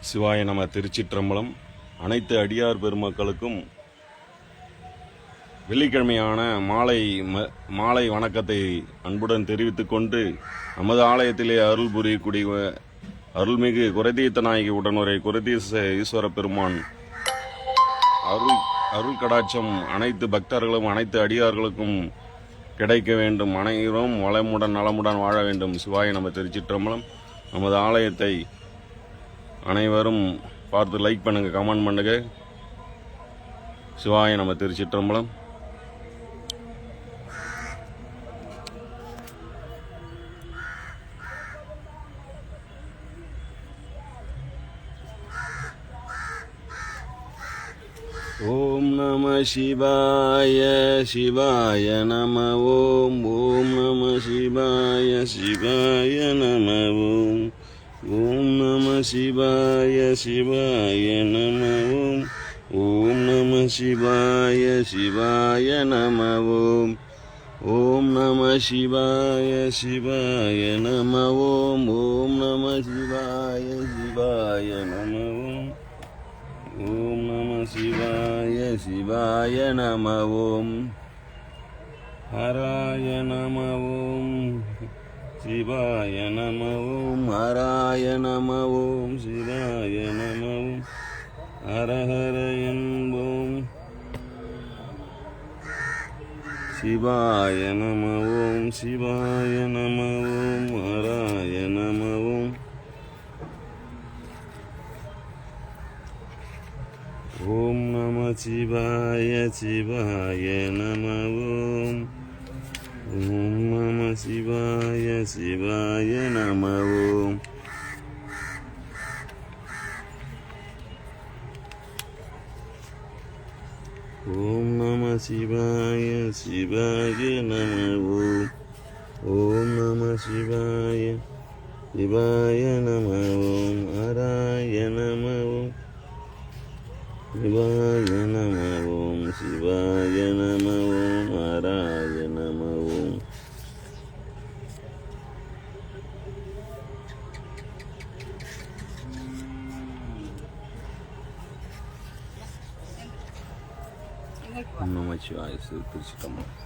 சிவாய நம. திருச்சிற்றம்பலம். அனைத்து அடியார் பெருமக்களுக்கும் வெள்ளிக்கிழமையான மாலை வணக்கத்தை அன்புடன் தெரிவித்துக் கொண்டு, நமது ஆலயத்திலே அருள் புரியக்கூடிய அருள்மிகு குறைதீர்த்த நாயகி உடனுரை குறைதீச ஈஸ்வர பெருமான் அருள் கடாட்சம் அனைத்து பக்தர்களும் அனைத்து அடியார்களுக்கும் கிடைக்க வேண்டும். அனைவரும் வளமுடன் நலமுடன் வாழ வேண்டும். சிவாய நம. திருச்சிற்றம்பலம். நமது ஆலயத்தை அனைவரும் பார்த்து லைக் பண்ணுங்க, கமெண்ட் பண்ணுங்க. சிவாய நம. திருச்சிற்றம்பலம். ஓம் நம சிவாய. சிவாய நம. ஓம் ஓம் நம சிவாய. சிவாய நம. ஓம் ஓம் நம சிவாய. சிவாய நம. ஓம் ஓம் நம சிவாய. சிவாய நம. ஓம் ஓம் நம சிவாய. சிவாய நம. ஓம் ஓம் நம சிவாய. சிவாய நம. ஓம் ஓம் நம சிவாய. சிவாய நம. ஓம் ஹராய நம. ஓம் சிவாய நம. ஓம் ஹராய நம. ஓம் சிவாய நம. ஓம் ஹரஹர என்போம். சிவாய நம. ஓம் சிவாய நம. ஓம் ஹராய நம. ஓம் ஓம் நம சிவாய. சிவாய நம. ஓம் ஓம் நம சிவாய. சிவாய நம. ஓம் ஓம் நம சிவாய. சிவாய நம. ஓம் ஓம் நம சிவாய. சிவாய நம. ஓம் ஹராய நம. ஓம் சிவாய நம. ஓம் சிவாய நம. ஓம் ஹராய நம. ஓம் நம சிவாய. திருச்சிற்றம்பலம்.